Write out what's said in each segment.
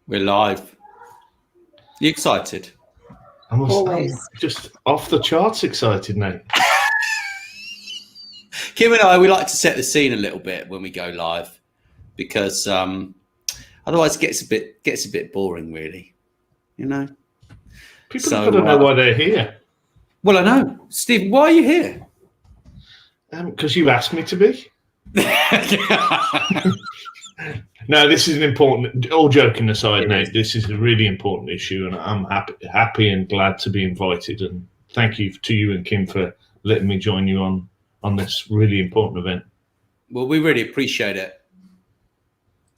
We're live. You excited? I'm just off the charts excited now. Kim and I, we like to set the scene a little bit when we go live, because otherwise it gets a bit boring, really. You know. People have got to know why they're here. Well, I know, Steve. Why are you here? Because you asked me to be. No, this is an important. All joking aside, Nate, this is a really important issue, and I'm happy and glad to be invited. And thank you to you and Kim for letting me join you on this really important event. Well, we really appreciate it.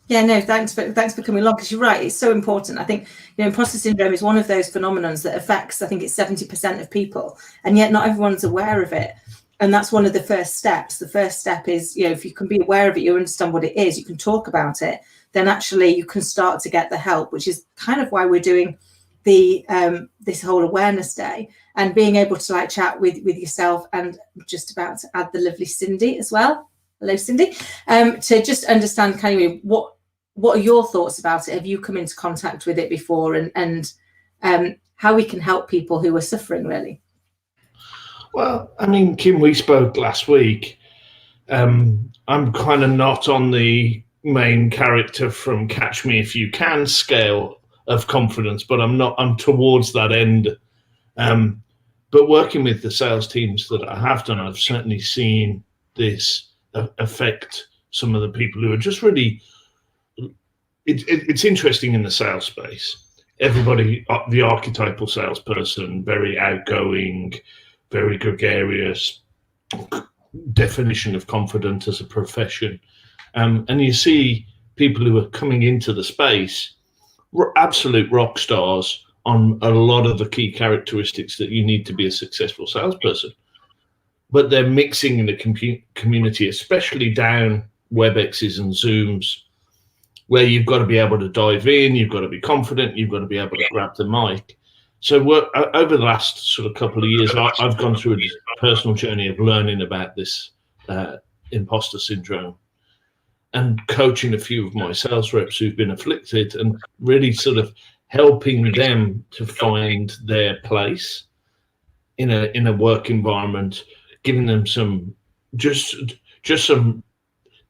Yeah, no, thanks for coming along, because you're right, it's so important. I think, imposter syndrome is one of those phenomenons that affects, I think it's 70% of people, and yet not everyone's aware of it. And that's one of the first steps. The first step is, if you can be aware of it, you understand what it is, you can talk about it, then actually you can start to get the help, which is kind of why we're doing the this whole awareness day, and being able to chat with yourself, and just about to add the lovely Sindy as well. Hello, Sindy. To just understand kind of what are your thoughts about it? Have you come into contact with it before, and how we can help people who are suffering, really? Well, I mean, Kim, we spoke last week. I'm kind of not on the main character from Catch Me If You Can scale of confidence, but I'm towards that end. But working with the sales teams that I have done, I've certainly seen this affect some of the people who are just really. It's interesting in the sales space. Everybody, the archetypal salesperson, very outgoing, very gregarious, definition of confident as a profession. And you see people who are coming into the space, absolute rock stars on a lot of the key characteristics that you need to be a successful salesperson. But they're mixing in the community, especially down WebExes and Zooms, where you've got to be able to dive in, you've got to be confident, you've got to be able to grab the mic. So over the last sort of couple of years, I've gone through a personal journey of learning about this imposter syndrome, and coaching a few of my sales reps who've been afflicted, and really sort of helping them to find their place in a work environment, giving them some just some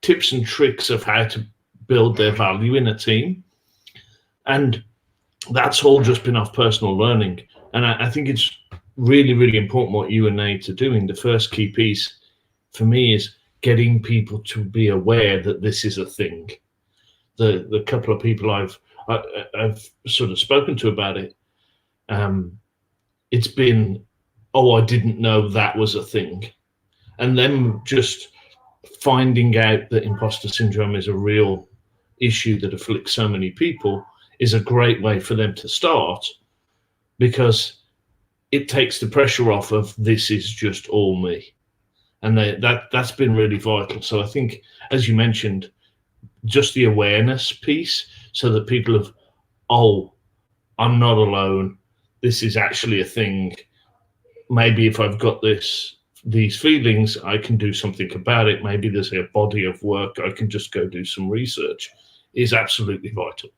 tips and tricks of how to build their value in a team. And that's all just been off personal learning. And I think it's really, really important what you and Nate are doing. The first key piece for me is getting people to be aware that this is a thing. The couple of people I've sort of spoken to about it, it's been, I didn't know that was a thing. And then just finding out that imposter syndrome is a real issue that afflicts so many people is a great way for them to start, because it takes the pressure off of this is just all me. And that's been really vital. So I think, as you mentioned, just the awareness piece, so that people have, I'm not alone. This is actually a thing. Maybe if I've got these feelings, I can do something about it. Maybe there's a body of work I can just go do some research, is absolutely vital.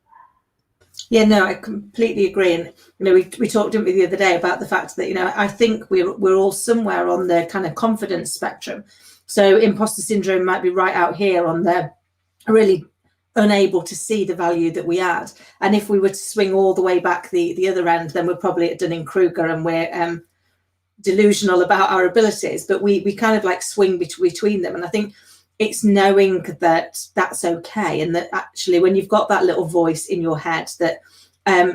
Yeah, no, I completely agree. And we talked, didn't we, the other day about the fact that I think we're all somewhere on the kind of confidence spectrum. So imposter syndrome might be right out here on the really unable to see the value that we add. And if we were to swing all the way back the other end, then we're probably at Dunning-Kruger, and we're delusional about our abilities. But we kind of swing between them. And I think it's knowing that that's okay, and that actually when you've got that little voice in your head that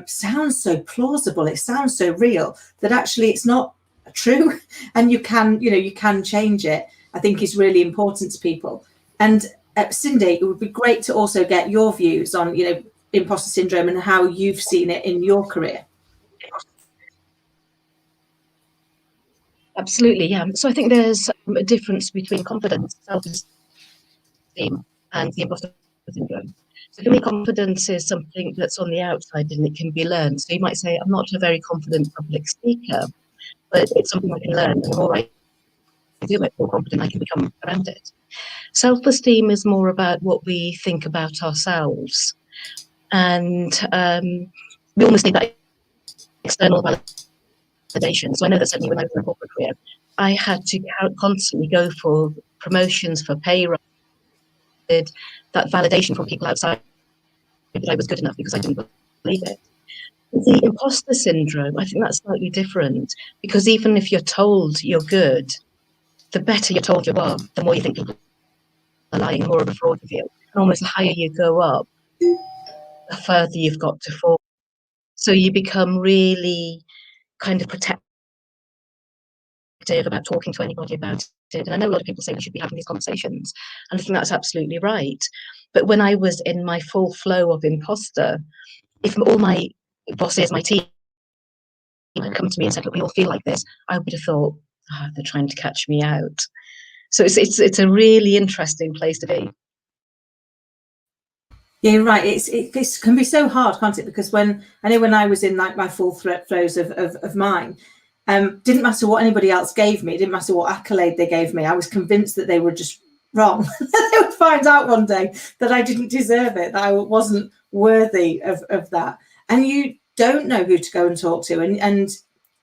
sounds so plausible, it sounds so real, that actually it's not true, and you can change it, I think is really important to people. And Sindy, it would be great to also get your views on imposter syndrome and how you've seen it in your career. Absolutely, yeah. So I think there's a difference between confidence, self-esteem, and the imposter syndrome. So for me, confidence is something that's on the outside and it can be learned. So you might say, I'm not a very confident public speaker, but it's something I can learn. And the more I do it, the more confident I can become around it. Self-esteem is more about what we think about ourselves. and we almost need that external validation. So I know that certainly when I was in a corporate career, I had to constantly go for promotions, for pay rise, that validation from people outside that I was good enough because I didn't believe it. The imposter syndrome, I think that's slightly different, because even if you're told you're good, the better you're told you are, the more you think people are lying, the more of a fraud you feel. And almost the higher you go up, the further you've got to fall. So you become really kind of protective about talking to anybody about it. And I know a lot of people say we should be having these conversations, and I think that's absolutely right. But when I was in my full flow of imposter, if all my bosses, my team had come to me and said, look, we all feel like this, I would have thought, oh, they're trying to catch me out. So it's a really interesting place to be. Yeah, you're right. It can be so hard, can't it? Because when I was in like my full flows of mine, didn't matter what anybody else gave me, didn't matter what accolade they gave me, I was convinced that they were just wrong. They would find out one day that I didn't deserve it, that I wasn't worthy of that. And you don't know who to go and talk to. And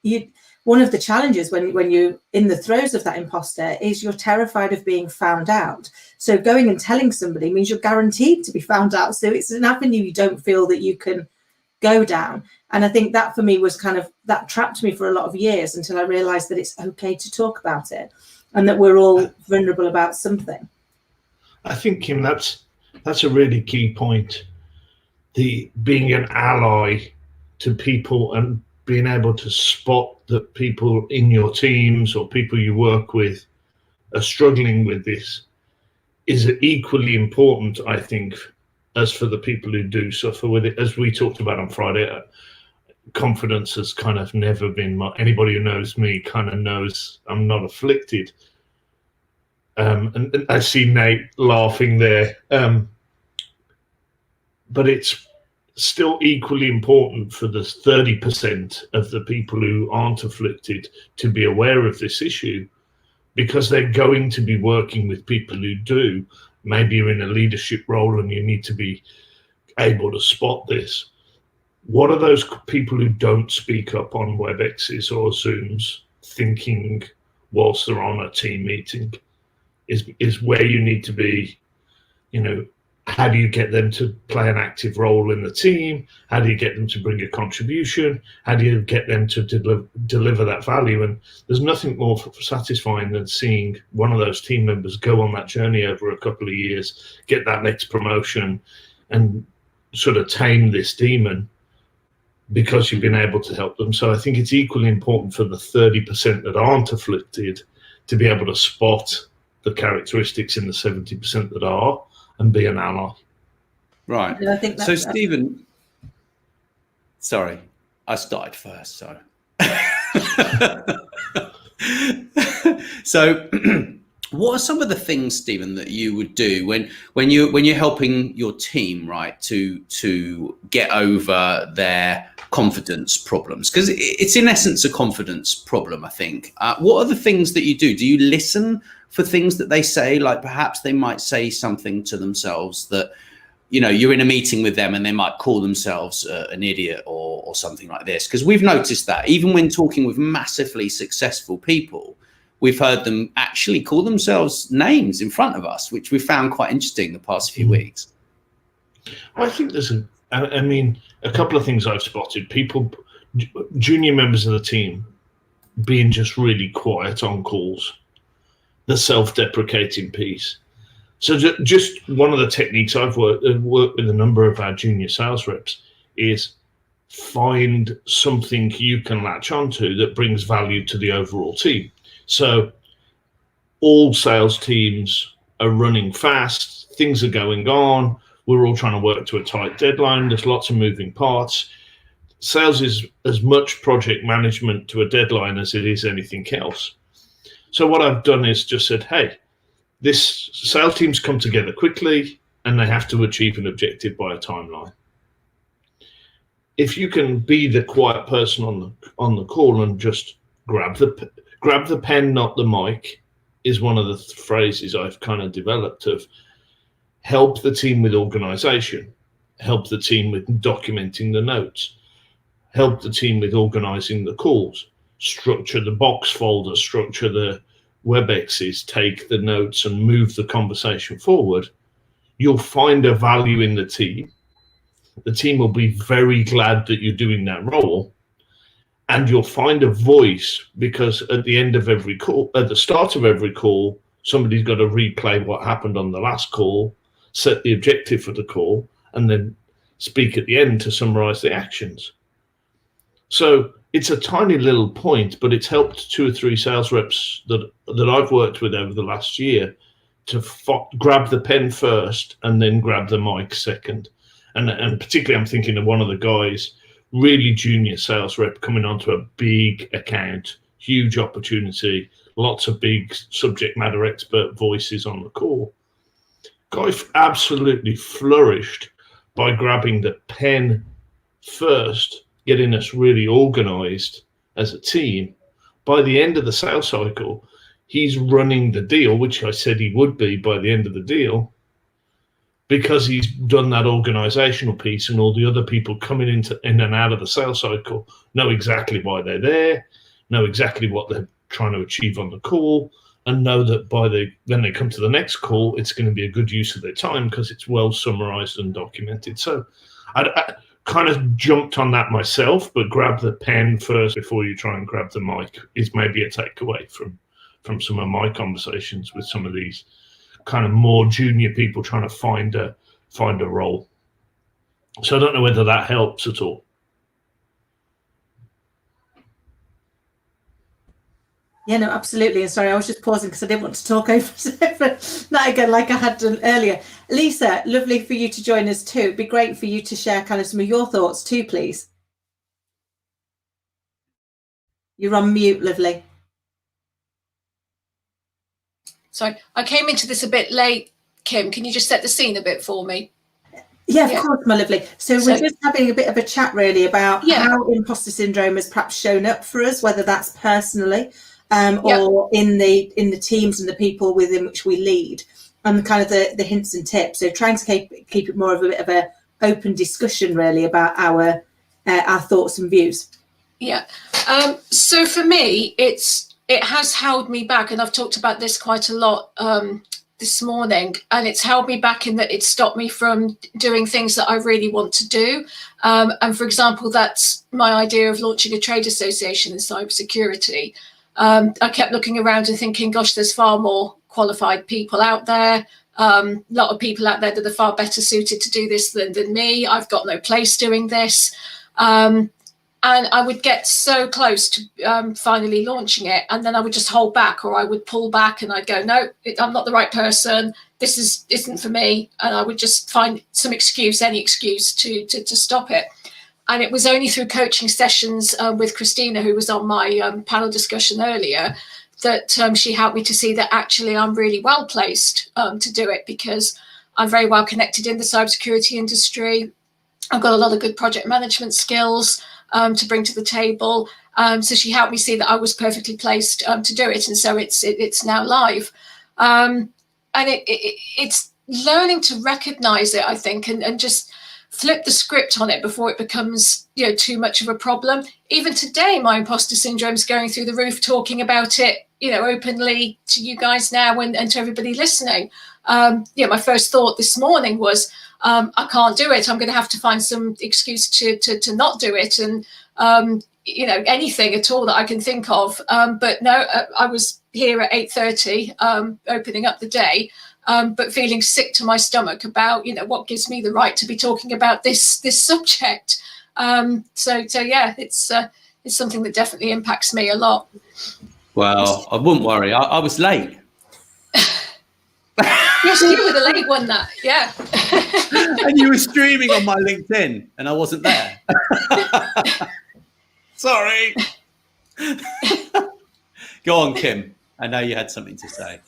you, one of the challenges when you're in the throes of that imposter is you're terrified of being found out. So going and telling somebody means you're guaranteed to be found out. So it's an avenue you don't feel that you can go down. And I think that for me was that trapped me for a lot of years until I realized that it's okay to talk about it and that we're all vulnerable about something. I think, Kim, that's a really key point. The being an ally to people and being able to spot that people in your teams or people you work with are struggling with this is equally important, I think, as for the people who do suffer with it. As we talked about on Friday, confidence has kind of never been anybody who knows me kind of knows I'm not afflicted. And I see Nate laughing there. But it's still equally important for the 30% of the people who aren't afflicted to be aware of this issue, because they're going to be working with people who do. Maybe you're in a leadership role and you need to be able to spot this. What are those people who don't speak up on WebExes or Zooms thinking whilst they're on a team meeting is where you need to be. How do you get them to play an active role in the team? How do you get them to bring a contribution? How do you get them to deliver that value? And there's nothing more satisfying than seeing one of those team members go on that journey over a couple of years, get that next promotion, and sort of tame this demon because you've been able to help them. So I think it's equally important for the 30% that aren't afflicted to be able to spot the characteristics in the 70% that are, and be an ally. Right. I think so, Stephen, sorry, I started first. So, so what are some of the things, Stephen, that you would do when you're helping your team, right, to get over their confidence problems? Because it's in essence a confidence problem, I think. What are the things that you do? Do you listen for things that they say? Like perhaps they might say something to themselves that, you're in a meeting with them and they might call themselves an idiot or something like this. Because we've noticed that even when talking with massively successful people, we've heard them actually call themselves names in front of us, which we found quite interesting the past few weeks. Well, I think there's a couple of things I've spotted. People, junior members of the team, being just really quiet on calls. The self-deprecating piece. So just one of the techniques I've worked with a number of our junior sales reps is find something you can latch onto that brings value to the overall team. So all sales teams are running fast, things are going on, we're all trying to work to a tight deadline, there's lots of moving parts. Sales is as much project management to a deadline as it is anything else. So what I've done is just said, hey, this sales teams come together quickly and they have to achieve an objective by a timeline. If you can be the quiet person on the call and just grab the pen, not the mic, is one of the phrases I've kind of developed of help the team with organization, help the team with documenting the notes, help the team with organizing the calls, structure the box folder, structure the WebExes, take the notes and move the conversation forward, you'll find a value in the team. The team will be very glad that you're doing that role, and you'll find a voice, because at the end of every call, at the start of every call, somebody's got to replay what happened on the last call, set the objective for the call, and then speak at the end to summarize the actions. So it's a tiny little point, but it's helped 2 or 3 sales reps that I've worked with over the last year to grab the pen first and then grab the mic second. And particularly I'm thinking of one of the guys, really junior sales rep coming onto a big account, huge opportunity, lots of big subject matter expert voices on the call. Guy absolutely flourished by grabbing the pen first, getting us really organized as a team. By the end of the sales cycle, he's running the deal, which I said he would be by the end of the deal, because he's done that organizational piece, and all the other people coming in and out of the sales cycle know exactly why they're there, know exactly what they're trying to achieve on the call, and know that when they come to the next call, it's going to be a good use of their time because it's well summarized and documented. So I kind of jumped on that myself, but grab the pen first before you try and grab the mic is maybe a takeaway from some of my conversations with some of these kind of more junior people trying to find a role. So I don't know whether that helps at all. Yeah, no, absolutely. And sorry, I was just pausing because I didn't want to talk over that again like I had done earlier. Lisa, lovely for you to join us too. It'd be great for you to share kind of some of your thoughts too, please. You're on mute, lovely. Sorry, I came into this a bit late, Kim. Can you just set the scene a bit for me? Yeah, of course, my lovely. So we're just having a bit of a chat really about how imposter syndrome has perhaps shown up for us, whether that's personally or in the teams and the people within which we lead, and kind of the hints and tips. So trying to keep it more of a bit of a open discussion really about our thoughts and views. Yeah. So for me, it has held me back, and I've talked about this quite a lot this morning, and it's held me back in that it stopped me from doing things that I really want to do. And for example, that's my idea of launching a trade association in cybersecurity. I kept looking around and thinking, gosh, there's far more qualified people out there. A lot of people out there that are far better suited to do this than me. I've got no place doing this. And I would get so close to finally launching it, and then I would just hold back, or I would pull back and I'd go, no, I'm not the right person. This isn't for me. And I would just find some excuse, any excuse to stop it. And it was only through coaching sessions with Christina, who was on my panel discussion earlier, that she helped me to see that actually I'm really well placed to do it, because I'm very well connected in the cybersecurity industry. I've got a lot of good project management skills to bring to the table. So she helped me see that I was perfectly placed to do it. And so it's now live. And it's learning to recognize it, I think, and just flip the script on it before it becomes too much of a problem. Even today, my imposter syndrome is going through the roof, talking about it openly to you guys now and to everybody listening. My first thought this morning was, I can't do it. I'm going to have to find some excuse to not do it, and anything at all that I can think of. But no, I was here at 8:30, opening up the day, but feeling sick to my stomach about what gives me the right to be talking about this subject. So yeah, it's something that definitely impacts me a lot. Well, I wouldn't worry. I was late. Yes, you were the late one, that, yeah. And you were streaming on my LinkedIn, and I wasn't there. Sorry. Go on, Kim. I know you had something to say.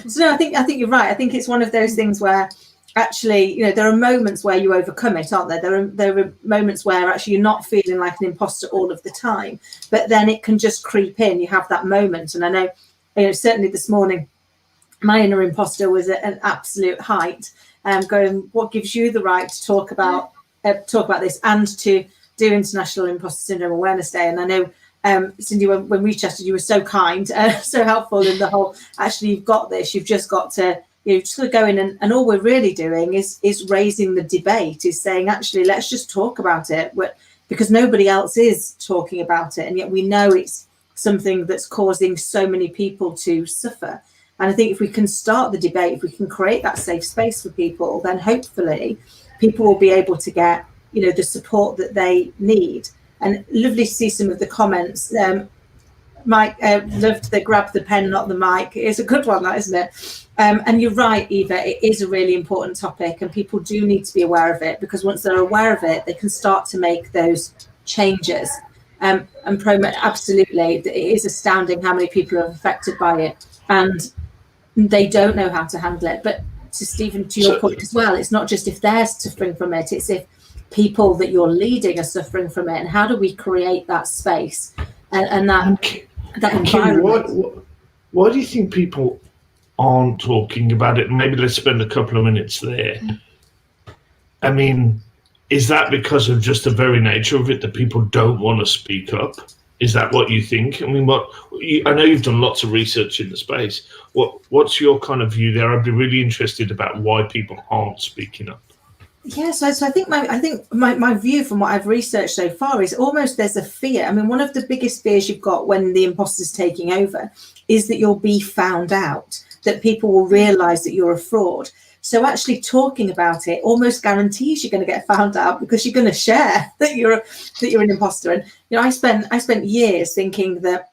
So no, I think you're right. I think it's one of those things where actually, there are moments where you overcome it, aren't there? There are moments where actually you're not feeling like an imposter all of the time, but then it can just creep in. You have that moment, and I know, certainly this morning, my inner imposter was at an absolute height, going, what gives you the right to talk about this and to do International Imposter Syndrome Awareness Day. And I know, Sindy, when we chatted, you were so kind, so helpful in the whole, actually, you've got this, you've just got to, just sort of go in and all we're really doing is raising the debate, is saying, actually, let's just talk about it, because nobody else is talking about it. And yet we know it's something that's causing so many people to suffer. And I think if we can start the debate, if we can create that safe space for people, then hopefully people will be able to get, the support that they need. And lovely to see some of the comments. Mike, loved the grab the pen, not the mic. It's a good one, that, isn't it? And you're right, Eva, it is a really important topic and people do need to be aware of it, because once they're aware of it, they can start to make those changes. And absolutely, it is astounding how many people are affected by it and they don't know how to handle it. But to Stephen, to your point as well, it's not just if they're suffering from it, it's if people that you're leading are suffering from it, and how do we create that space and that environment? Kim, why do you think people aren't talking about it? Maybe let's spend a couple of minutes there. I mean, is that because of just the very nature of it that people don't want to speak up? Is that what you think? I mean, I know you've done lots of research in the space. What's your kind of view there? I'd be really interested about why people aren't speaking up. Yeah, so I think my view from what I've researched so far is almost there's a fear. I mean, one of the biggest fears you've got when the imposter's taking over is that you'll be found out, that people will realise that you're a fraud. So actually talking about it almost guarantees you're going to get found out, because you're going to share that you're an imposter. And I spent years thinking that,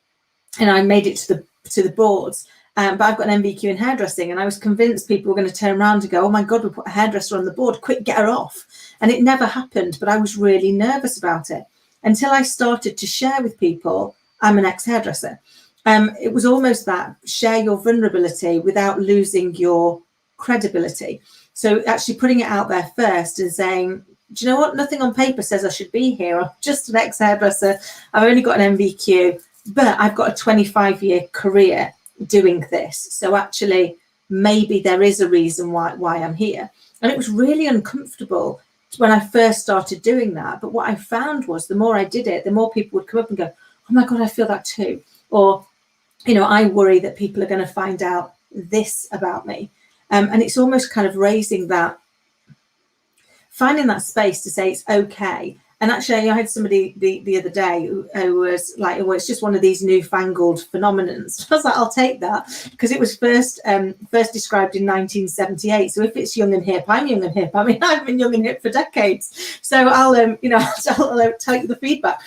and I made it to the boards. But I've got an MVQ in hairdressing, and I was convinced people were going to turn around and go, oh my God, we put a hairdresser on the board, quick, get her off. And it never happened, but I was really nervous about it until I started to share with people, I'm an ex-hairdresser. It was almost that, share your vulnerability without losing your credibility. So actually putting it out there first and saying, do you know what? Nothing on paper says I should be here. I'm just an ex-hairdresser. I've only got an MVQ, but I've got a 25-year career doing this. So actually, maybe there is a reason why I'm here. And it was really uncomfortable when I first started doing that. But what I found was the more I did it, the more people would come up and go, oh my God, I feel that too. Or, I worry that people are going to find out this about me. And it's almost kind of raising that, finding that space to say it's okay. And actually, I had somebody the other day who was like, well, it's just one of these newfangled phenomenons. I was like, I'll take that, because it was first described in 1978. So if it's young and hip, I'm young and hip. I mean, I've been young and hip for decades. So I'll tell you the feedback.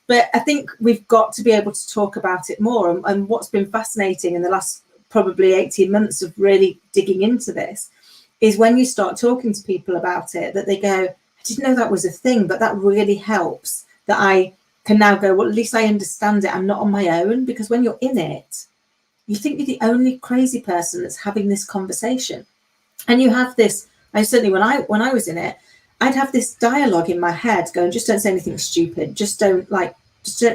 But I think we've got to be able to talk about it more. And what's been fascinating in the last probably 18 months of really digging into this is when you start talking to people about it, that they go, I didn't know that was a thing, but that really helps, that I can now go, well, at least I understand it. I'm not on my own, because when you're in it, you think you're the only crazy person that's having this conversation. And you have this, I certainly, when I was in it, I'd have this dialogue in my head going, just don't say anything stupid. Just don't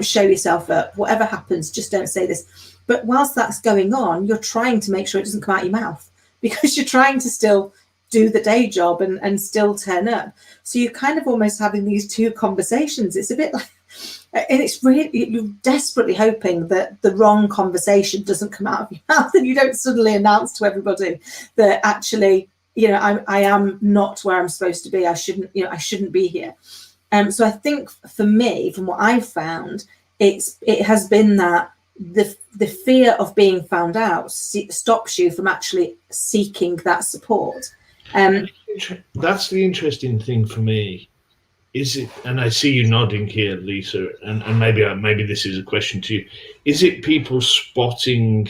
show yourself up. Whatever happens, just don't say this. But whilst that's going on, you're trying to make sure it doesn't come out your mouth, because you're trying to still do the day job and still turn up. So you're kind of almost having these two conversations. It's a bit like, and it's really, you're desperately hoping that the wrong conversation doesn't come out of your mouth, and you don't suddenly announce to everybody that actually, I am not where I'm supposed to be. I shouldn't be here. So I think for me, from what I've found, it has been that the fear of being found out stops you from actually seeking that support. That's the interesting thing for me. Is it, and I see you nodding here, Lisa, and maybe this is a question to you. Is it people spotting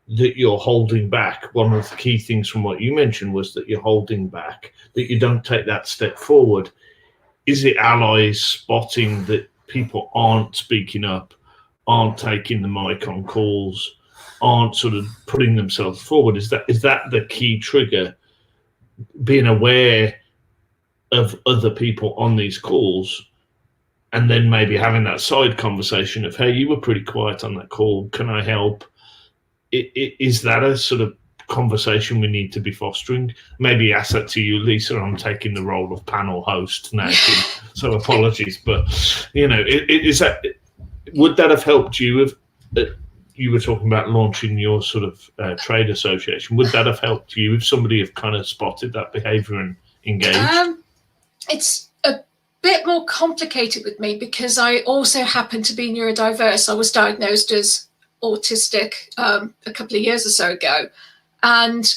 that you're holding back? One of the key things from what you mentioned was that you're holding back, that you don't take that step forward. Is it allies spotting that people aren't speaking up, aren't taking the mic on calls, aren't sort of putting themselves forward? Is that the key trigger? Being aware of other people on these calls, and then maybe having that side conversation of, hey, you were pretty quiet on that call, can I help? Is that a sort of conversation we need to be fostering. Maybe ask that to you, Lisa. I'm taking the role of panel host now, so apologies. But would that have helped you if you were talking about launching your sort of trade association? Would that have helped you if somebody have kind of spotted that behaviour and engaged? It's a bit more complicated with me because I also happen to be neurodiverse. I was diagnosed as autistic a couple of years or so ago, and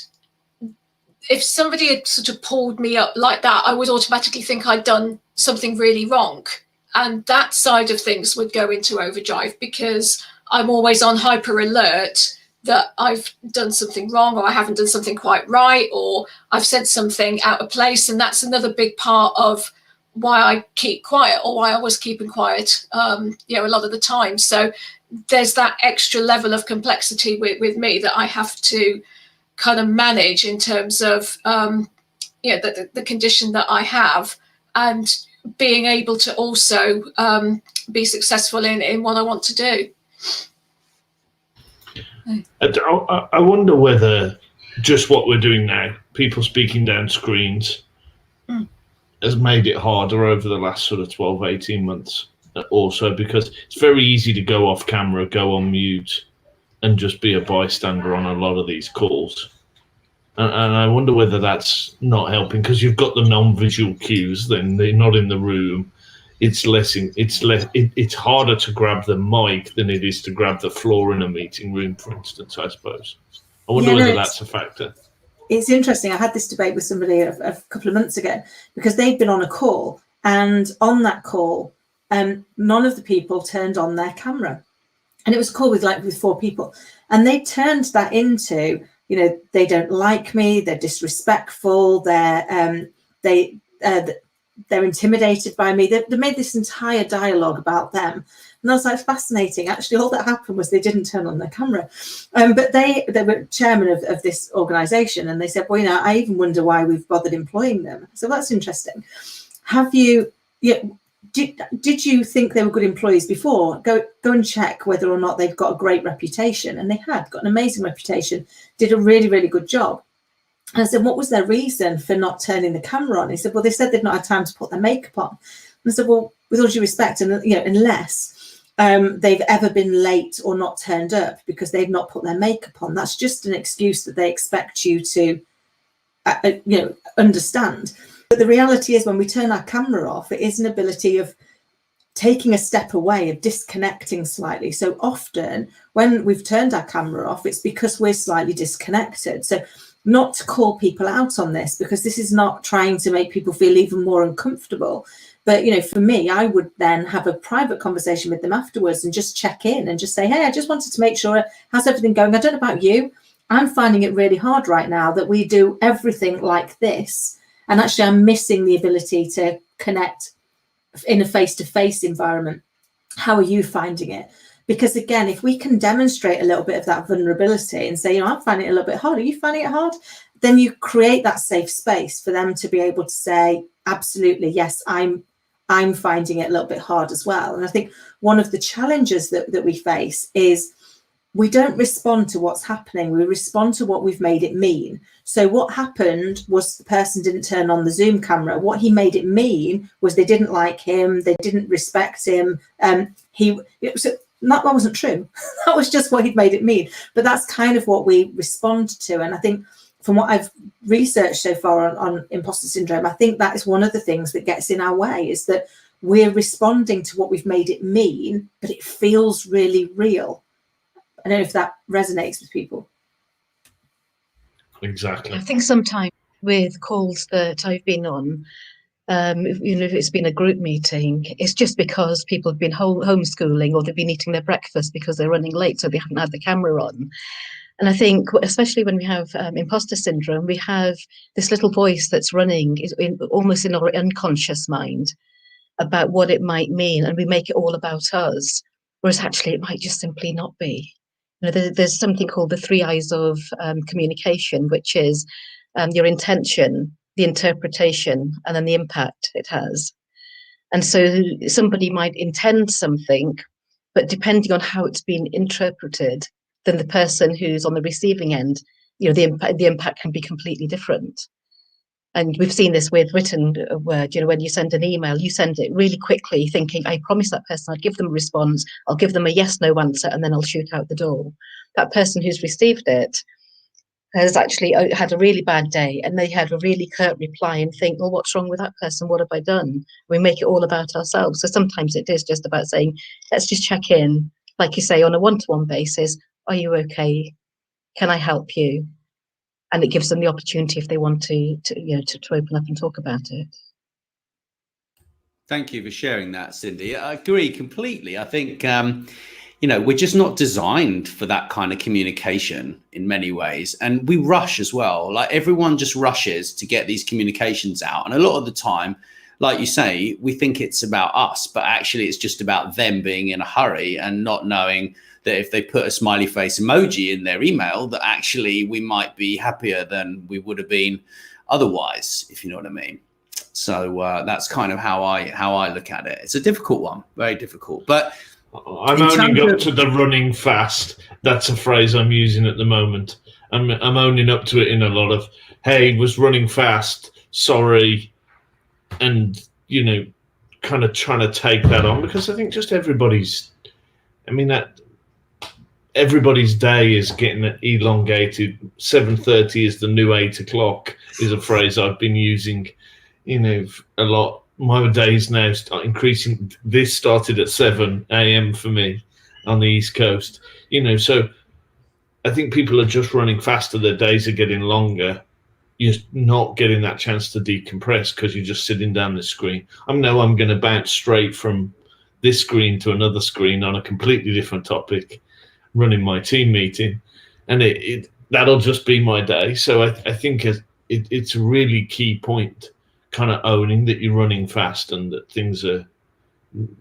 if somebody had sort of pulled me up like that, I would automatically think I'd done something really wrong, and that side of things would go into overdrive because I'm always on hyper alert that I've done something wrong, or I haven't done something quite right, or I've said something out of place. And that's another big part of why I keep quiet, or why I was keeping quiet, a lot of the time. So there's that extra level of complexity with me that I have to kind of manage in terms of, the condition that I have, and being able to also be successful in what I want to do. I wonder whether just what we're doing now, people speaking down screens, has made it harder over the last sort of 12, 18 months also, because it's very easy to go off camera, go on mute, and just be a bystander on a lot of these calls. And I wonder whether that's not helping, because you've got the non-visual cues, then they're not in the room. It's harder to grab the mic than it is to grab the floor in a meeting room, for instance, I suppose. I wonder whether that's a factor. It's interesting. I had this debate with somebody a couple of months ago, because they'd been on a call, and on that call, none of the people turned on their camera. And it was a call with 4 people. And they turned that into, they don't like me, they're disrespectful, they're intimidated by me. They made this entire dialogue about them. And I was like, fascinating. Actually, all that happened was they didn't turn on their camera. But they were chairman of this organisation, and they said, well, I even wonder why we've bothered employing them. So that's interesting. Have you, did you think they were good employees before? Go and check whether or not they've got a great reputation. And they had got an amazing reputation, did a really, really good job. And I said, what was their reason for not turning the camera on? He said, well, they said they've not had time to put their makeup on. And I said, well, with all due respect, and unless they've ever been late or not turned up because they've not put their makeup on, that's just an excuse that they expect you to, understand. But the reality is, when we turn our camera off, it is an ability of taking a step away, of disconnecting slightly. So often when we've turned our camera off, it's because we're slightly disconnected. So not to call people out on this, because this is not trying to make people feel even more uncomfortable. But, for me, I would then have a private conversation with them afterwards and just check in and just say, hey, I just wanted to make sure, how's everything going? I don't know about you. I'm finding it really hard right now that we do everything like this. And actually, I'm missing the ability to connect in a face-to-face environment. How are you finding it? Because again, if we can demonstrate a little bit of that vulnerability and say, I'm finding it a little bit hard, are you finding it hard? Then you create that safe space for them to be able to say, absolutely, yes, I'm finding it a little bit hard as well. And I think one of the challenges that we face is we don't respond to what's happening. We respond to what we've made it mean. So what happened was the person didn't turn on the Zoom camera. What he made it mean was they didn't like him. They didn't respect him. That wasn't true. That was just what he'd made it mean. But that's kind of what we respond to. And I think from what I've researched so far on imposter syndrome, I think that is one of the things that gets in our way, is that we're responding to what we've made it mean, but it feels really real. I don't know if that resonates with people. Exactly. I think sometimes with calls that I've been on, if it's been a group meeting, it's just because people have been homeschooling, or they've been eating their breakfast because they're running late, so they haven't had the camera on. And I think, especially when we have imposter syndrome, we have this little voice that's running almost in our unconscious mind about what it might mean, and we make it all about us, whereas actually it might just simply not be. There's something called the 3 eyes of communication, which is your intention, the interpretation, and then the impact it has. And so somebody might intend something, but depending on how it's been interpreted, then the person who's on the receiving end the impact can be completely different. And we've seen this with written word. When you send an email, you send it really quickly, thinking, I promised that person I'd give them a response, I'll give them a yes/no answer, and then I'll shoot out the door. That person who's received it has actually had a really bad day, and they had a really curt reply and think, well, what's wrong with that person? What have I done? We make it all about ourselves. So sometimes it is just about saying, let's just check in, like you say, on a one-to-one basis. Are you okay? Can I help you? And it gives them the opportunity if they want to open up and talk about it. Thank you for sharing that, Sindy. I agree completely. I think, we're just not designed for that kind of communication in many ways. And we rush as well. Like, everyone just rushes to get these communications out. And a lot of the time, like you say, we think it's about us, but actually it's just about them being in a hurry and not knowing that if they put a smiley face emoji in their email, that actually we might be happier than we would have been otherwise, if you know what I mean. So that's kind of how I look at it. It's a difficult one, very difficult. But I'm owning up to the running fast. That's a phrase I'm using at the moment. I'm owning up to it in a lot of, hey, was running fast, sorry, and kind of trying to take that on, because I think just everybody's day is getting elongated. 7:30 is the new 8 o'clock is a phrase I've been using, a lot. My days now start increasing. This started at 7 a.m. for me on the East Coast, so I think people are just running faster. Their days are getting longer. You're not getting that chance to decompress because you're just sitting down the screen. I know I'm going to bounce straight from this screen to another screen on a completely different topic, running my team meeting, and that'll just be my day. So I think it's a really key point, kind of owning that you're running fast and that things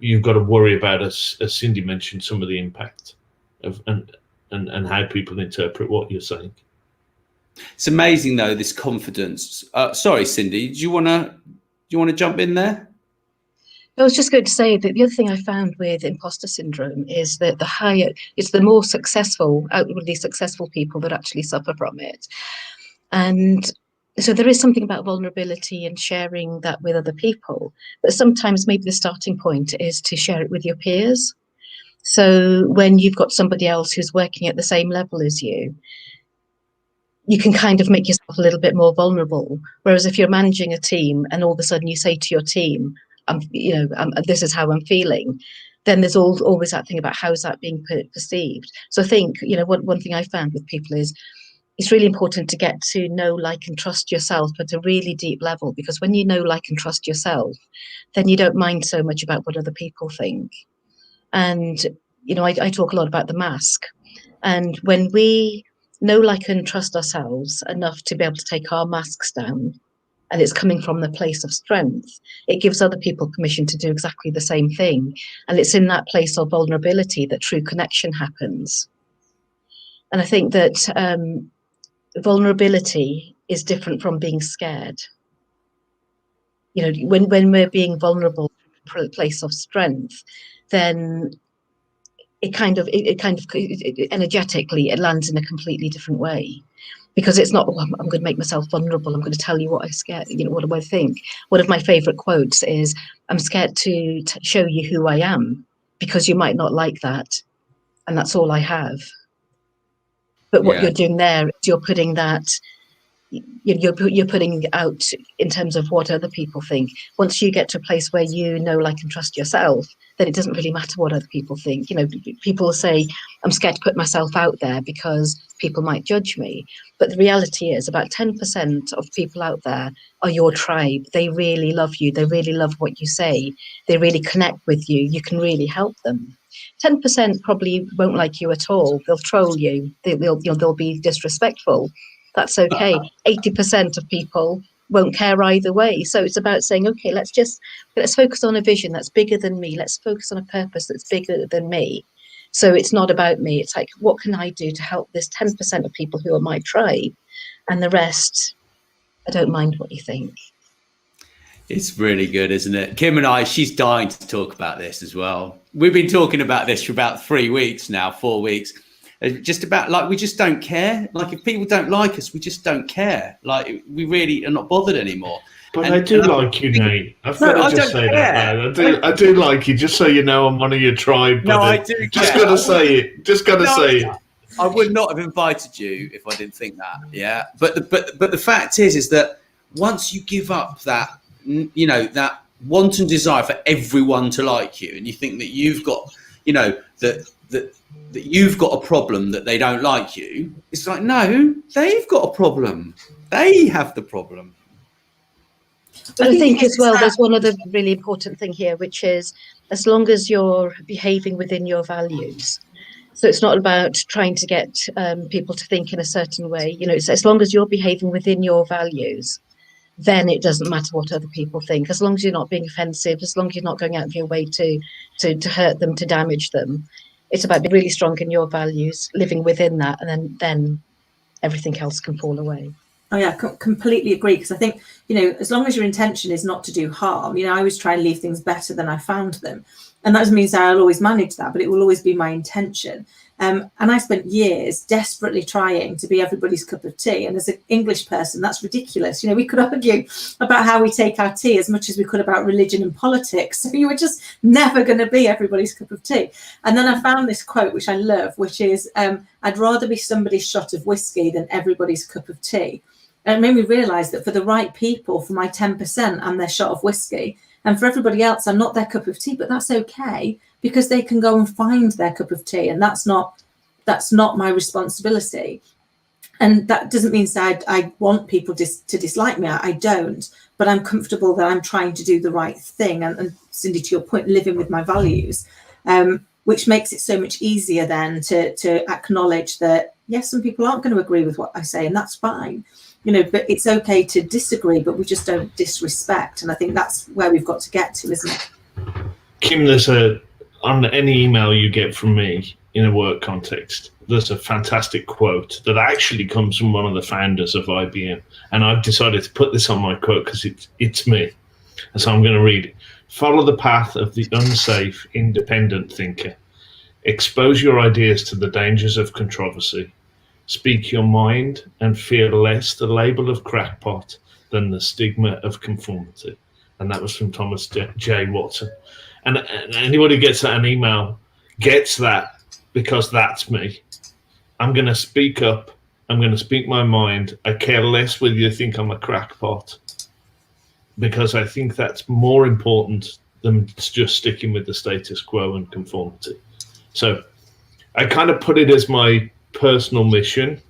you've got to worry about, as Sindy mentioned, some of the impact of and how people interpret what you're saying. It's amazing though, this confidence. Sorry, Sindy, do you want to jump in there? I was just going to say that the other thing I found with imposter syndrome is that it's the more successful, outwardly successful people that actually suffer from it. And so there is something about vulnerability and sharing that with other people, but sometimes maybe the starting point is to share it with your peers. So when you've got somebody else who's working at the same level as you, you can kind of make yourself a little bit more vulnerable. Whereas if you're managing a team and all of a sudden you say to your team, this is how I'm feeling, then there's always that thing about how's that being perceived. So I think, one thing I found with people is it's really important to get to know, like, and trust yourself at a really deep level, because when you know, like, and trust yourself, then you don't mind so much about what other people think. And, I talk a lot about the mask. And when we know, like, and trust ourselves enough to be able to take our masks down, and it's coming from the place of strength, it gives other people permission to do exactly the same thing. And it's in that place of vulnerability that true connection happens. And I think that vulnerability is different from being scared. When we're being vulnerable from a place of strength, then it energetically it lands in a completely different way, because it's not, I'm going to make myself vulnerable, I'm going to tell you what I scared, what do I think. One of my favorite quotes is, I'm scared to show you who I am, because you might not like that, and that's all I have. But what you're doing there is you're putting that, you're putting out in terms of what other people think. Once you get to a place where you know, like, and trust yourself, then it doesn't really matter what other people think. People say, I'm scared to put myself out there because people might judge me. But the reality is about 10% of people out there are your tribe. They really love you. They really love what you say. They really connect with you. You can really help them. 10% probably won't like you at all. They'll troll you. They'll be disrespectful. That's okay. 80% of people won't care either way. So it's about saying, okay, let's focus on a vision that's bigger than me. Let's focus on a purpose that's bigger than me. So it's not about me. It's like, what can I do to help this 10% of people who are my tribe? And the rest, I don't mind what you think. It's really good, isn't it? Kim and I, she's dying to talk about this as well. We've been talking about this for about 3 weeks now, 4 weeks. just about like we just don't care. Like if people don't like us, we just don't care. Like we really are not bothered anymore. But I do like you, Nate. I've got to just say that. I do like you, just so you know I'm one of your tribe. No, I do. Just got to say it. Just got to say it. I would not have invited you if I didn't think that. Yeah, but the fact is that once you give up that, you know, that wanton desire for everyone to like you, and you think that you've got, you know, that you've got a problem that they don't like you, it's like, no, they've got a problem. They have the problem. But I think as well, there's one other really important thing here, which is as long as you're behaving within your values. So it's not about trying to get people to think in a certain way. You know, it's as long as you're behaving within your values, then it doesn't matter what other people think. As long as you're not being offensive, as long as you're not going out of your way to hurt them, to damage them. It's about being really strong in your values, living within that, and then everything else can fall away. Oh yeah, completely agree. Because I think, you know, as long as your intention is not to do harm, you know, I always try and leave things better than I found them. And that doesn't mean I'll always manage that, but it will always be my intention. And I spent years desperately trying to be everybody's cup of tea. And as an English person, that's ridiculous. You know, we could argue about how we take our tea as much as we could about religion and politics. So you were just never going to be everybody's cup of tea. And then I found this quote, which I love, which is, I'd rather be somebody's shot of whiskey than everybody's cup of tea. And it made me realise that for the right people, for my 10%, I'm their shot of whiskey. And for everybody else, I'm not their cup of tea, but that's okay, because they can go and find their cup of tea, and that's not my responsibility. And that doesn't mean that I want people to dislike me. I don't, but I'm comfortable that I'm trying to do the right thing. And Sindy, to your point, living with my values, which makes it so much easier then to acknowledge that, yes, some people aren't going to agree with what I say, and that's fine. You know, but it's okay to disagree, but we just don't disrespect. And I think that's where we've got to get to, isn't it? Kim, on any email you get from me in a work context, there's a fantastic quote that actually comes from one of the founders of IBM. And I've decided to put this on my quote because it's me. And so I'm going to read it. Follow the path of the unsafe, independent thinker. Expose your ideas to the dangers of controversy. Speak your mind and fear less the label of crackpot than the stigma of conformity. And that was from Thomas J. Watson. And anybody who gets that an email gets that, because that's me. I'm going to speak up. I'm going to speak my mind. I care less whether you think I'm a crackpot, because I think that's more important than just sticking with the status quo and conformity. So I kind of put it as my personal mission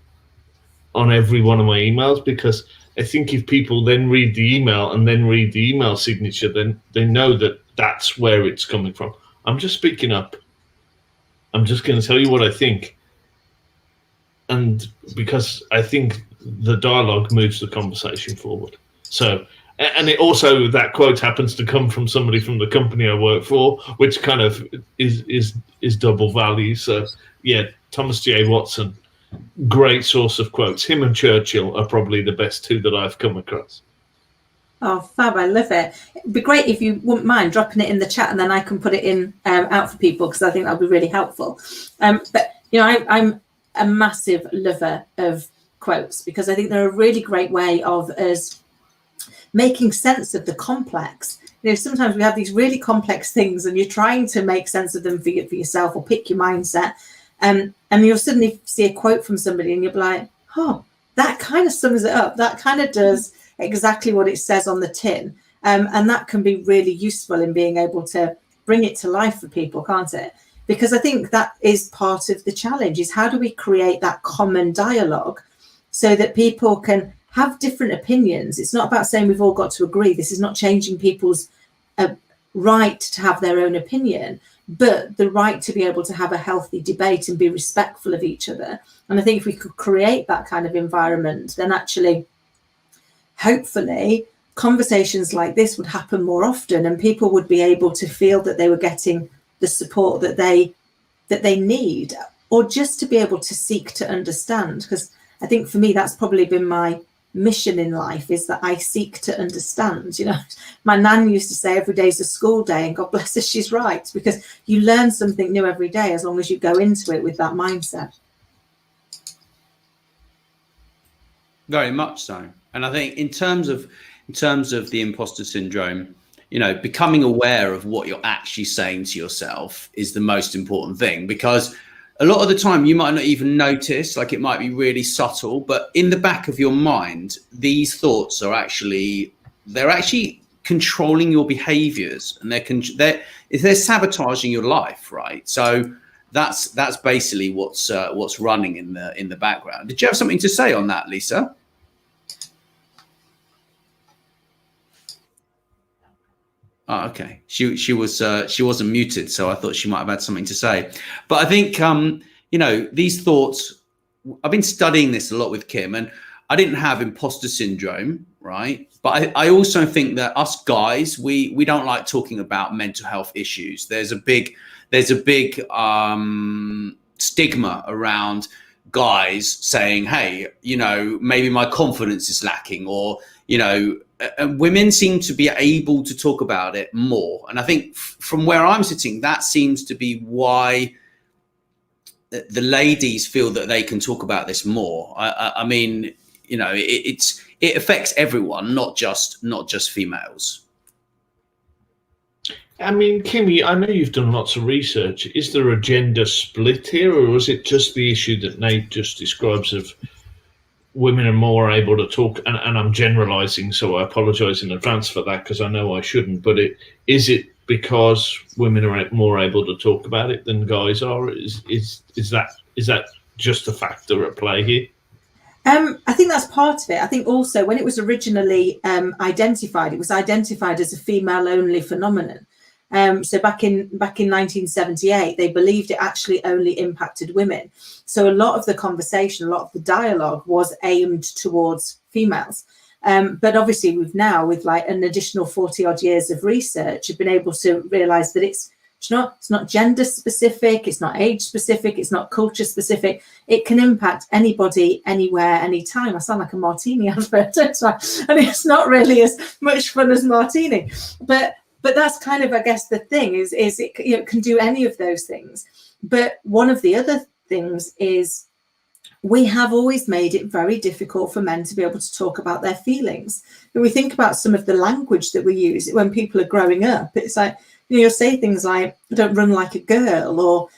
on every one of my emails, because I think if people then read the email and then read the email signature, then they know that that's where it's coming from. I'm just speaking up. I'm just going to tell you what I think. And because I think the dialogue moves the conversation forward. So, and it also, that quote happens to come from somebody from the company I work for, which kind of is double value. So yeah, Thomas J. Watson, great source of quotes. Him and Churchill are probably the best two that I've come across. Oh, fab, I love it. It'd be great if you wouldn't mind dropping it in the chat, and then I can put it in out for people, because I think that'll be really helpful. But, you know, I'm a massive lover of quotes, because I think they're a really great way of us making sense of the complex. You know, sometimes we have these really complex things and you're trying to make sense of them for yourself, or pick your mindset. And you'll suddenly see a quote from somebody and you'll be like, oh, that kind of sums it up. That kind of does exactly what it says on the tin. And that can be really useful in being able to bring it to life for people, can't it? Because I think that is part of the challenge, is how do we create that common dialogue so that people can have different opinions. It's not about saying we've all got to agree. This is not changing people's right to have their own opinion, but the right to be able to have a healthy debate and be respectful of each other. And I think if we could create that kind of environment, then actually, hopefully, conversations like this would happen more often, and people would be able to feel that they were getting the support that they need, or just to be able to seek to understand. Because I think for me, that's probably been my mission in life, is that I seek to understand. You know, my nan used to say every day's a school day, and God bless her, she's right, because you learn something new every day as long as you go into it with that mindset. Very much so. And I think in terms of the imposter syndrome, becoming aware of what you're actually saying to yourself is the most important thing, because a lot of the time you might not even notice, like it might be really subtle, but in the back of your mind, these thoughts are they're actually controlling your behaviors, and they're sabotaging your life, right? So that's basically what's running in the background. Did you have something to say on that, Lisa? Oh, okay. She wasn't muted, so I thought she might have had something to say. But I think these thoughts. I've been studying this a lot with Kim, and I didn't have imposter syndrome, right? But I also think that us guys, we don't like talking about mental health issues. There's a big stigma around guys saying, hey, maybe my confidence is lacking, or women seem to be able to talk about it more. And I think from where I'm sitting, that seems to be why the ladies feel that they can talk about this more. I mean, it affects everyone, not just females. I mean, Kimmy, I know you've done lots of research. Is there a gender split here, or is it just the issue that Nate just describes of women are more able to talk? And I'm generalizing, so I apologize in advance for that, because I know I shouldn't. But is it because women are more able to talk about it than guys are? Is that just a factor at play here? I think that's part of it. I think also when it was originally identified, it was identified as a female-only phenomenon. So back in 1978, they believed it actually only impacted women. So a lot of the conversation, a lot of the dialogue was aimed towards females. But obviously we've now, with like an additional 40 odd years of research, have been able to realize that it's not gender specific, it's not age specific, it's not culture specific. It can impact anybody, anywhere, anytime. I sound like a martini advert, don't I? And it's not really as much fun as martini. But that's kind of, I guess, the thing is it can do any of those things. But one of the other things is we have always made it very difficult for men to be able to talk about their feelings. When we think about some of the language that we use when people are growing up, it's like, you'll say things like, don't run like a girl, or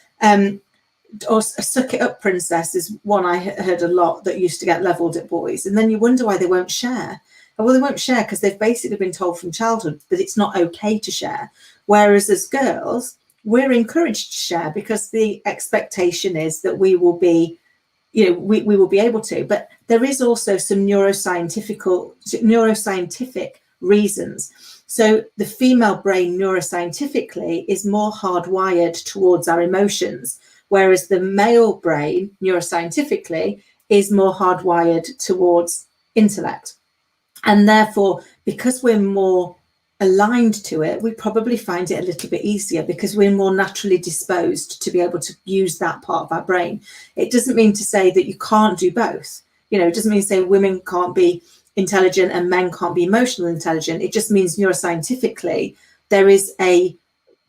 suck it up, princess, is one I heard a lot that used to get levelled at boys. And then you wonder why they won't share. Well, they won't share because they've basically been told from childhood that it's not okay to share. Whereas as girls, we're encouraged to share because the expectation is that we will be, we will be able to. But there is also some neuroscientific reasons. So the female brain neuroscientifically is more hardwired towards our emotions, whereas the male brain neuroscientifically is more hardwired towards intellect. And therefore, because we're more aligned to it, we probably find it a little bit easier because we're more naturally disposed to be able to use that part of our brain. It doesn't mean to say that you can't do both. It doesn't mean to say women can't be intelligent and men can't be emotionally intelligent. It just means neuroscientifically there is a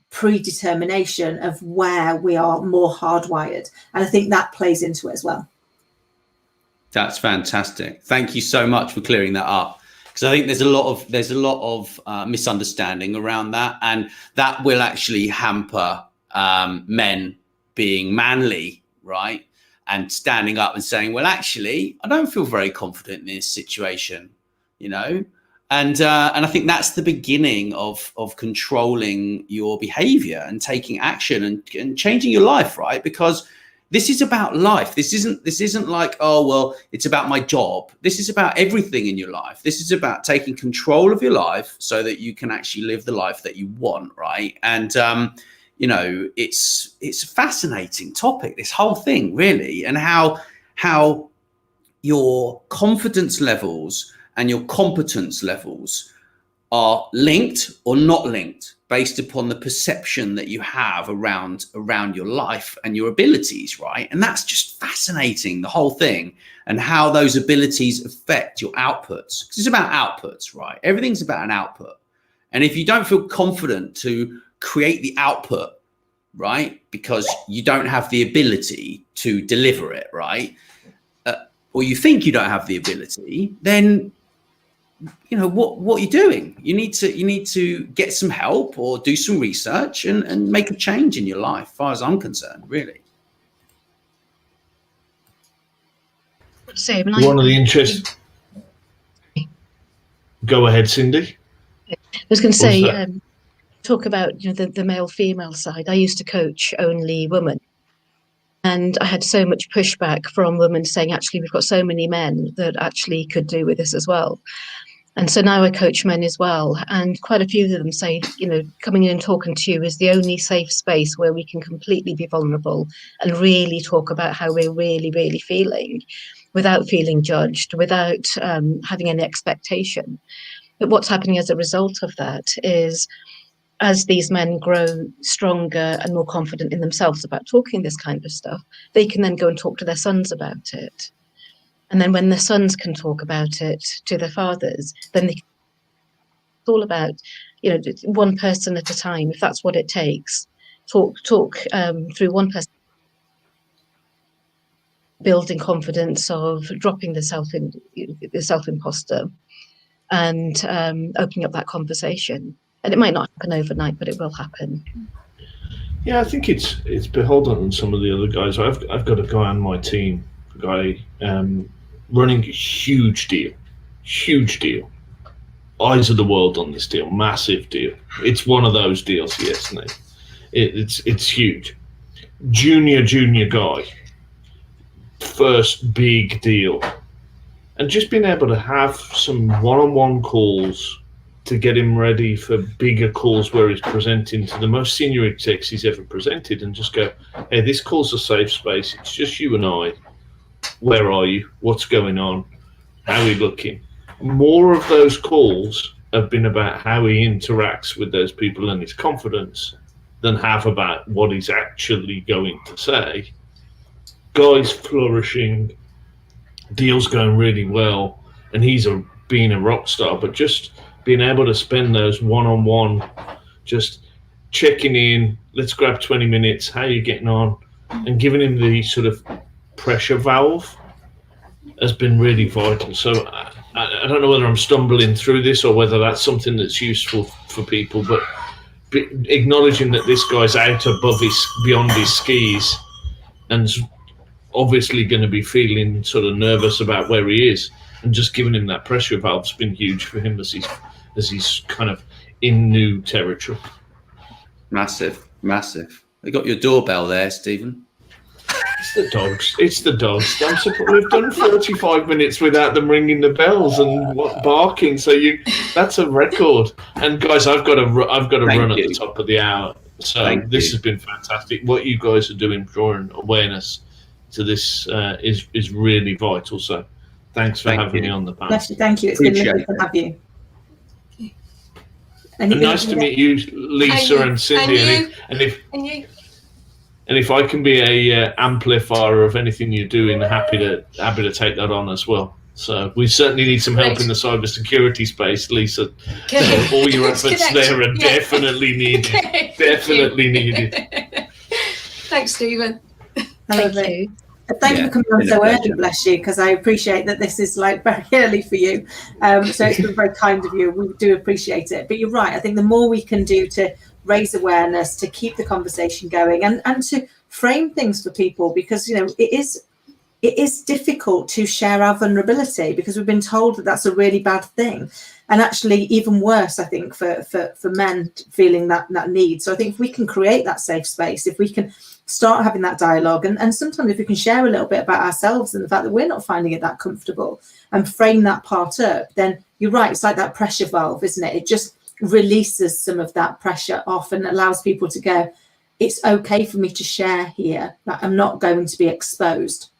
predetermination of where we are more hardwired. And I think that plays into it as well. That's fantastic. Thank you so much for clearing that up, because I think there's a lot of misunderstanding around that, and that will actually hamper men being manly, right? And standing up and saying, well, actually, I don't feel very confident in this situation, and I think that's the beginning of controlling your behavior and taking action and changing your life, right? Because this is about life. This isn't like, oh, well, it's about my job. This is about everything in your life. This is about taking control of your life so that you can actually live the life that you want, right? And it's a fascinating topic, this whole thing, really, and how your confidence levels and your competence levels are linked or not linked based upon the perception that you have around your life and your abilities, right? And that's just fascinating, the whole thing, and how those abilities affect your outputs. Because it's about outputs, right? Everything's about an output. And if you don't feel confident to create the output, right, because you don't have the ability to deliver it, right, or you think you don't have the ability, then what are you doing? You need to get some help or do some research and make a change in your life, as far as I'm concerned, really. So One of the interests. Go ahead, Sindy. I was going to say, talk about the male-female side. I used to coach only women, and I had so much pushback from women saying, actually, we've got so many men that actually could do with this as well. And so now I coach men as well, and quite a few of them say, coming in and talking to you is the only safe space where we can completely be vulnerable and really talk about how we're really, really feeling, without feeling judged, without having any expectation. But what's happening as a result of that is, as these men grow stronger and more confident in themselves about talking this kind of stuff, they can then go and talk to their sons about it. And then when the sons can talk about it to their fathers, then it's all about, one person at a time, if that's what it takes. Talk through one person, building confidence of dropping the self-imposter and opening up that conversation. And it might not happen overnight, but it will happen. Yeah, I think it's beholden on some of the other guys. I've got a guy on my team, running a huge deal, eyes of the world on this deal, massive deal. It's one of those deals, yes, Nate. It's huge. Junior guy, first big deal, and just being able to have some one-on-one calls to get him ready for bigger calls where he's presenting to the most senior execs he's ever presented, and just go, hey, this call's a safe space. It's just you and I. Where are you? What's going on? How are you looking? More of those calls have been about how he interacts with those people and his confidence than have about what he's actually going to say. Guy's flourishing, deals going really well, and he's being a rock star, but just being able to spend those one-on-one, just checking in, let's grab 20 minutes, how are you getting on, and giving him the sort of pressure valve has been really vital. So I don't know whether I'm stumbling through this or whether that's something that's useful for people, but acknowledging that this guy's out beyond his skis and obviously going to be feeling sort of nervous about where he is, and just giving him that pressure valve's been huge for him as he's kind of in new territory. Massive. I got your doorbell there, Stephen. It's the dogs. We've done 45 minutes without them ringing the bells and barking. So that's a record. And guys, I've got to run at the top of the hour. So this has been fantastic. What you guys are doing, drawing awareness to this, is really vital. So thanks for having me on the panel. Thank you. It's been lovely to have you. And nice to meet you, Lisa and Sindy. And if I can be a amplifier of anything you're doing, happy to take that on as well. So we certainly need some help in the cybersecurity space, Lisa. So all your efforts there are definitely needed. Needed. Thanks, Stephen. Thank you. Thank you for coming on so early, bless you, because I appreciate that this is like very early for you. So it's been very kind of you. We do appreciate it. But you're right. I think the more we can do to raise awareness, to keep the conversation going, and to frame things for people, because it is difficult to share our vulnerability because we've been told that that's a really bad thing, and actually even worse, I think, for men feeling that need. So I think if we can create that safe space, if we can start having that dialogue, and sometimes if we can share a little bit about ourselves and the fact that we're not finding it that comfortable, and frame that part up, then you're right, it's like that pressure valve, isn't it? It just releases some of that pressure off and allows people to go, it's okay for me to share here, that I'm not going to be exposed.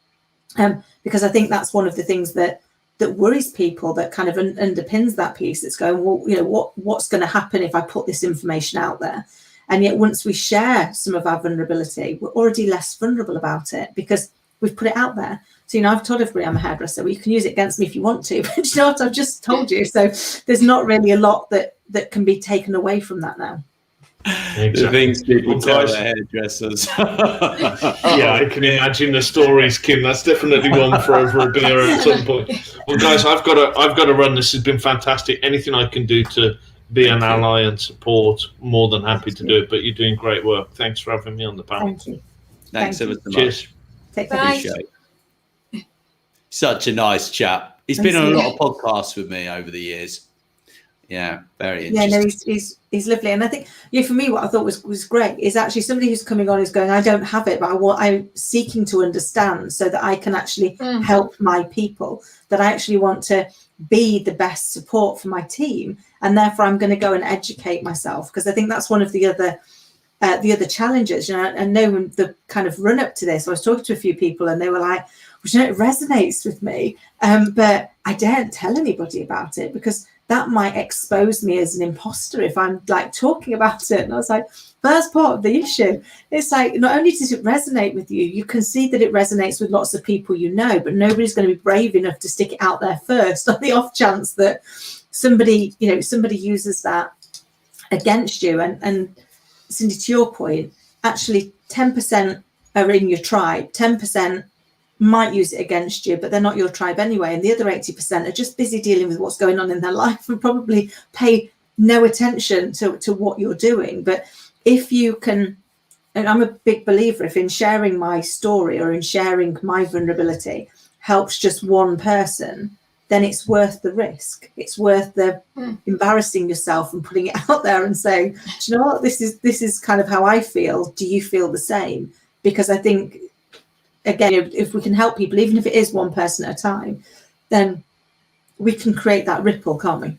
Because I think that's one of the things that worries people, that kind of underpins that piece. It's going, well, what's going to happen if I put this information out there? And yet once we share some of our vulnerability, we're already less vulnerable about it because we've put it out there. So, I've told everybody I'm a hairdresser. Well, you can use it against me if you want to, but you know what, I've just told you. So there's not really a lot that can be taken away from that now. Exactly. The things people Well, tell guys- their hairdressers. Yeah, I can imagine the stories, Kim. That's definitely one for over a beer at some point. Well, guys, I've got to run. This has been fantastic. Anything I can do to be an ally and support, more than happy to do it. But you're doing great work. Thanks for having me on the panel. Thank you. Thanks Thank ever so Cheers. much. Take care. Bye. Appreciate it. Such a nice chap. He's Thanks, been on a Steve. lot of podcasts with me over the years. Yeah, very Yeah, interesting. no, he's lovely, and I think for me, what I thought was great is actually somebody who's coming on is going, I don't have it, but I'm seeking to understand so that I can actually help my people. That I actually want to be the best support for my team, and therefore I'm going to go and educate myself, because I think that's one of the other challenges. I know in the kind of run up to this, I was talking to a few people, and they were like, well, it resonates with me, but I daren't tell anybody about it because that might expose me as an imposter if I'm like talking about it. And I was like, that's part of the issue. It's like, not only does it resonate with you, you can see that it resonates with lots of people you know, but nobody's going to be brave enough to stick it out there first on the off chance that somebody uses that against you. And Sindy, to your point, actually 10% are in your tribe, 10% might use it against you, but they're not your tribe anyway, and the other 80% are just busy dealing with what's going on in their life and probably pay no attention to what you're doing. But if you can, and I'm a big believer, if in sharing my story or in sharing my vulnerability helps just one person, then it's worth the risk. It's worth the embarrassing yourself and putting it out there and saying, do you know what, this is kind of how I feel, do you feel the same? Because I think, again, if we can help people, even if it is one person at a time, then we can create that ripple, can't we?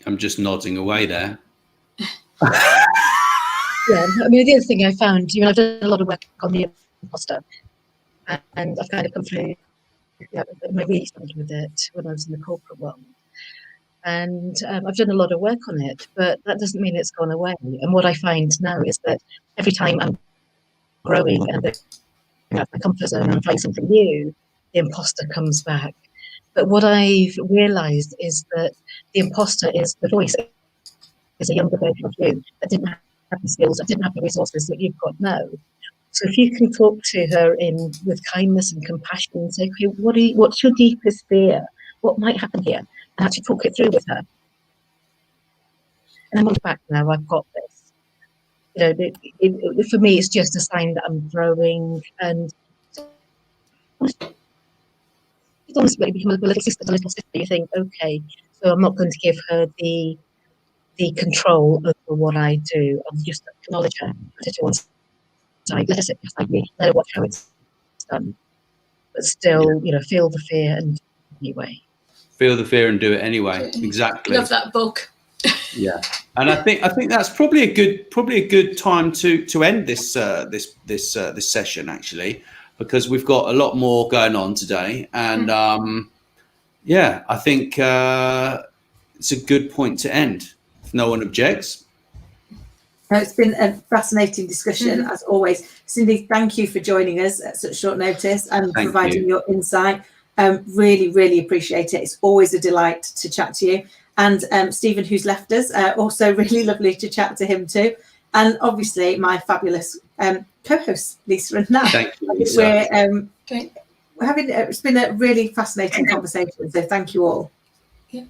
I'm just nodding away there. Yeah, I mean, the other thing I found, I've done a lot of work on the imposter, and I've kind of come through, I really started with it when I was in the corporate world. And I've done a lot of work on it, but that doesn't mean it's gone away. And what I find now is that every time I'm growing and my comfort zone, I'm trying something new, the imposter comes back. But what I've realised is that the imposter is the voice, is a younger version of you that didn't have the skills, that didn't have the resources that you've got now. So if you can talk to her with kindness and compassion and say, okay, what's your deepest fear? What might happen here? And actually talk it through with her. And I'm on the back now, I've got this. For me, it's just a sign that I'm growing. And it's almost like become a little sister. You think, okay, so I'm not going to give her the control over what I do. I'll just acknowledge her, put it to one side, let her sit beside me, let her watch how it's done. But still, feel the fear and anyway. Feel the fear and do it anyway. Exactly. Love that book. Yeah, and I think that's probably a good time to end this session, actually, because we've got a lot more going on today, and I think it's a good point to end. If no one objects. It's been a fascinating discussion, as always. Sindy, thank you for joining us at such short notice and providing your insight. Really, really appreciate it. It's always a delight to chat to you. And Stephen, who's left us, also really lovely to chat to him too. And obviously my fabulous co-hosts, Lisa and Nat. Thank you, Lisa. We're having, it's been a really fascinating conversation. So thank you all. Yeah.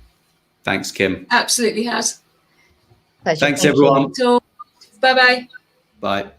Thanks, Kim. Absolutely has. Pleasure. Thanks, everyone. So, bye-bye. Bye.